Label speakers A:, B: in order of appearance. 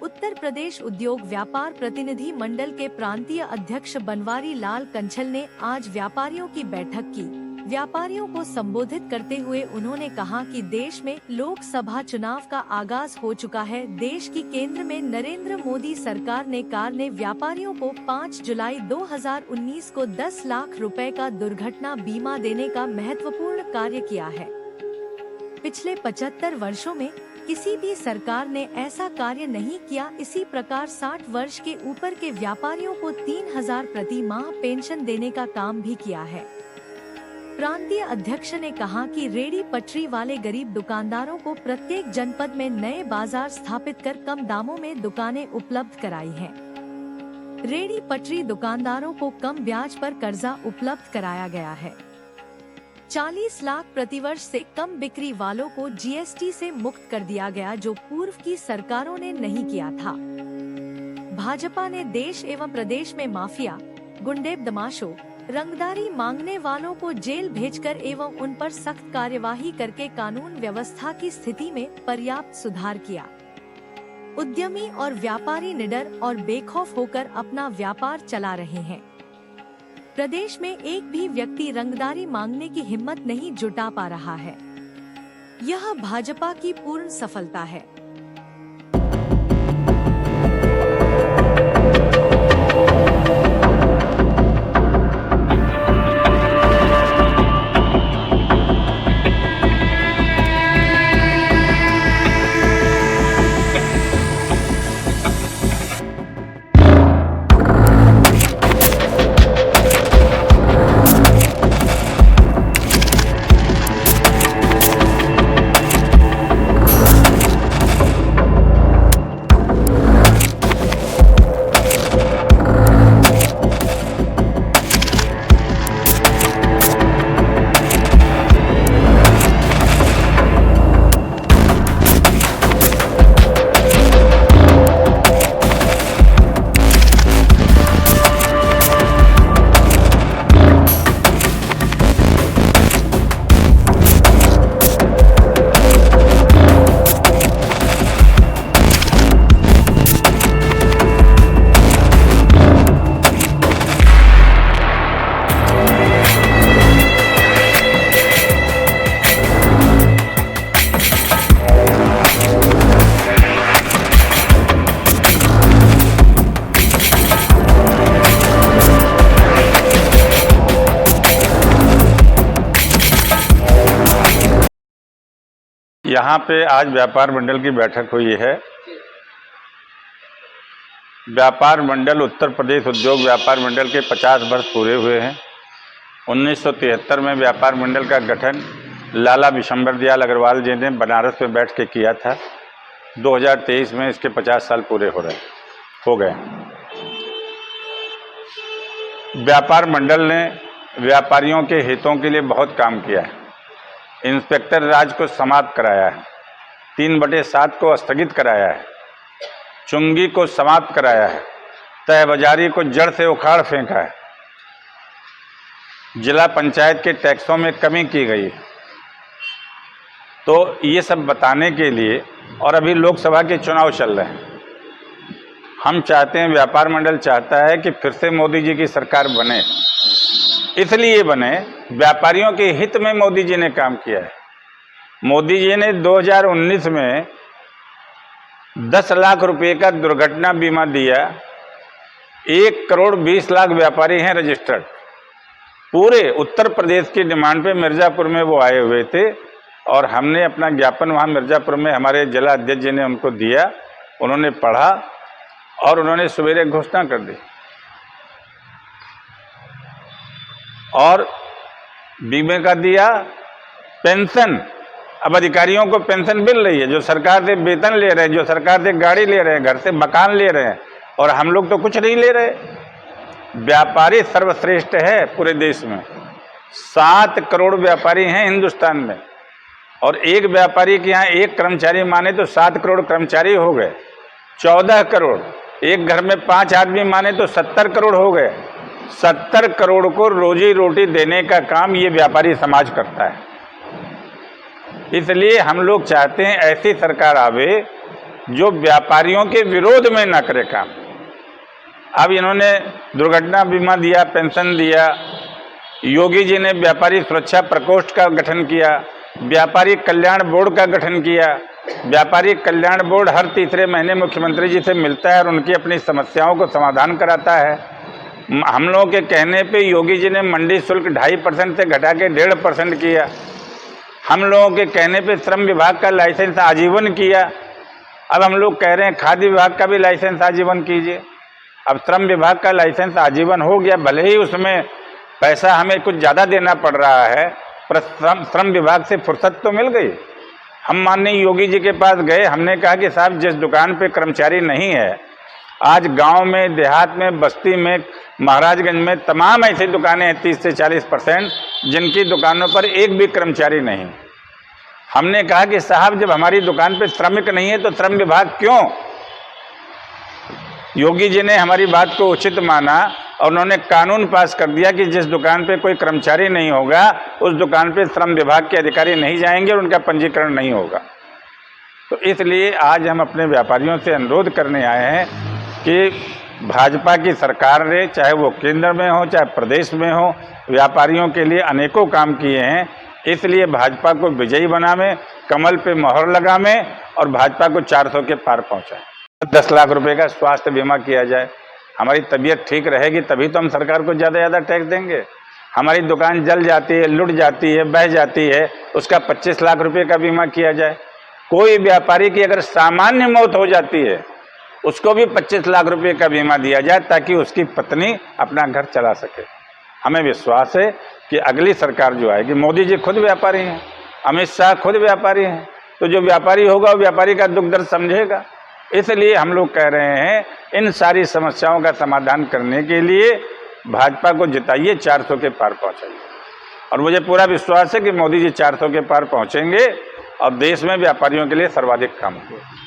A: उत्तर प्रदेश उद्योग व्यापार प्रतिनिधि मंडल के प्रांतीय अध्यक्ष बनवारी लाल कंछल ने आज व्यापारियों की बैठक की। व्यापारियों को संबोधित करते हुए उन्होंने कहा कि देश में लोकसभा चुनाव का आगाज हो चुका है। देश की केंद्र में नरेंद्र मोदी सरकार ने व्यापारियों को 5 जुलाई 2019 को 10 लाख रुपए का दुर्घटना बीमा देने का महत्वपूर्ण कार्य किया है। पिछले 75 वर्षों में किसी भी सरकार ने ऐसा कार्य नहीं किया। इसी प्रकार 60 वर्ष के ऊपर के व्यापारियों को 3000 प्रति माह पेंशन देने का काम भी किया है। प्रांतीय अध्यक्ष ने कहा कि रेहड़ी पटरी वाले गरीब दुकानदारों को प्रत्येक जनपद में नए बाजार स्थापित कर कम दामों में दुकानें उपलब्ध कराई हैं। रेहड़ी पटरी दुकानदारों को कम ब्याज पर कर्जा उपलब्ध कराया गया है। 40 लाख प्रतिवर्ष से कम बिक्री वालों को जीएसटी से मुक्त कर दिया गया, जो पूर्व की सरकारों ने नहीं किया था। भाजपा ने देश एवं प्रदेश में माफिया, गुंडे, बदमाशों, रंगदारी मांगने वालों को जेल भेजकर एवं उन पर सख्त कार्यवाही करके कानून व्यवस्था की स्थिति में पर्याप्त सुधार किया। उद्यमी और व्यापारी निडर और बेखौफ होकर अपना व्यापार चला रहे हैं। प्रदेश में एक भी व्यक्ति रंगदारी मांगने की हिम्मत नहीं जुटा पा रहा है। यह भाजपा की पूर्ण सफलता है।
B: यहाँ पे आज व्यापार मंडल की बैठक हुई है। व्यापार मंडल उत्तर प्रदेश उद्योग व्यापार मंडल के 50 वर्ष पूरे हुए हैं। 1973 में व्यापार मंडल का गठन लाला विशंबर दयाल अग्रवाल जी ने बनारस में बैठ के किया था। 2023 में इसके 50 साल पूरे हो गए। व्यापार मंडल ने व्यापारियों के हितों के लिए बहुत काम किया है। इंस्पेक्टर राज को समाप्त कराया है, 3/7 को स्थगित कराया है, चुंगी को समाप्त कराया है, तय बाजारी को जड़ से उखाड़ फेंका है, जिला पंचायत के टैक्सों में कमी की गई है। तो ये सब बताने के लिए, और अभी लोकसभा के चुनाव चल रहे हैं, हम चाहते हैं, व्यापार मंडल चाहता है कि फिर से मोदी जी की सरकार बने। इसलिए बने, व्यापारियों के हित में मोदी जी ने काम किया है। मोदी जी ने 2019 में 10 लाख रुपए का दुर्घटना बीमा दिया। 1 करोड़ 20 लाख व्यापारी हैं रजिस्टर्ड। पूरे उत्तर प्रदेश की डिमांड पे मिर्जापुर में वो आए हुए थे और हमने अपना ज्ञापन वहाँ मिर्जापुर में हमारे जिला अध्यक्ष जी ने उनको दिया। उन्होंने पढ़ा और उन्होंने सवेरे घोषणा कर दी। और बीमे का दिया, पेंशन, अब अधिकारियों को पेंशन मिल रही है, जो सरकार से वेतन ले रहे हैं, जो सरकार से गाड़ी ले रहे हैं, घर से मकान ले रहे हैं, और हम लोग तो कुछ नहीं ले रहे। व्यापारी सर्वश्रेष्ठ है पूरे देश में। 7 करोड़ व्यापारी हैं हिंदुस्तान में, और एक व्यापारी के यहाँ एक कर्मचारी माने तो 7 करोड़ कर्मचारी हो गए। 14 करोड़, एक घर में 5 आदमी माने तो 70 करोड़ हो गए। 70 करोड़ को रोजी रोटी देने का काम ये व्यापारी समाज करता है। इसलिए हम लोग चाहते हैं ऐसी सरकार आवे जो व्यापारियों के विरोध में न करे काम। अब इन्होंने दुर्घटना बीमा दिया, पेंशन दिया, योगी जी ने व्यापारी सुरक्षा प्रकोष्ठ का गठन किया, व्यापारी कल्याण बोर्ड का गठन किया। व्यापारी कल्याण बोर्ड हर तीसरे महीने मुख्यमंत्री जी से मिलता है और उनकी अपनी समस्याओं को समाधान कराता है। हम लोगों के कहने पे योगी जी ने मंडी शुल्क 2.5% से घटा के 1.5% किया। हम लोगों के कहने पे श्रम विभाग का लाइसेंस आजीवन किया। अब हम लोग कह रहे हैं खाद्य विभाग का भी लाइसेंस आजीवन कीजिए। अब श्रम विभाग का लाइसेंस आजीवन हो गया, भले ही उसमें पैसा हमें कुछ ज़्यादा देना पड़ रहा है, पर श्रम विभाग से फुर्सत तो मिल गई। हम माननीय योगी जी के पास गए, हमने कहा कि साहब जिस दुकान पे कर्मचारी नहीं है, आज गांव में, देहात में, बस्ती में, महाराजगंज में तमाम ऐसी दुकानें हैं 30 से 40% जिनकी दुकानों पर एक भी कर्मचारी नहीं। हमने कहा कि साहब जब हमारी दुकान पे श्रमिक नहीं है तो श्रम विभाग क्यों? योगी जी ने हमारी बात को उचित माना और उन्होंने कानून पास कर दिया कि जिस दुकान पे कोई कर्मचारी नहीं होगा उस दुकान पे श्रम विभाग के अधिकारी नहीं जाएंगे और उनका पंजीकरण नहीं होगा। तो इसलिए आज हम अपने व्यापारियों से अनुरोध करने आए हैं कि भाजपा की सरकार ने, चाहे वो केंद्र में हो चाहे प्रदेश में हो, व्यापारियों के लिए अनेकों काम किए हैं। इसलिए भाजपा को विजयी बनावे, कमल पे मोहर लगावे और भाजपा को 400 के पार पहुंचाए। 10 लाख रुपए का स्वास्थ्य बीमा किया जाए। हमारी तबीयत ठीक रहेगी तभी तो हम सरकार को ज़्यादा ज़्यादा टैक्स देंगे। हमारी दुकान जल जाती है, लुट जाती है, बह जाती है, उसका 25 लाख रुपए का बीमा किया जाए। कोई व्यापारी की अगर सामान्य मौत हो जाती है उसको भी 25 लाख रुपए का बीमा दिया जाए ताकि उसकी पत्नी अपना घर चला सके। हमें विश्वास है कि अगली सरकार जो आएगी, मोदी जी खुद व्यापारी हैं, अमित शाह खुद व्यापारी हैं, तो जो व्यापारी होगा वो व्यापारी का दुख दर्द समझेगा। इसलिए हम लोग कह रहे हैं इन सारी समस्याओं का समाधान करने के लिए भाजपा को जिताइए, 400 के पार पहुंचाइए। और मुझे पूरा विश्वास है कि मोदी जी 400 के पार पहुंचेंगे और देश में व्यापारियों के लिए सर्वाधिक काम होगा।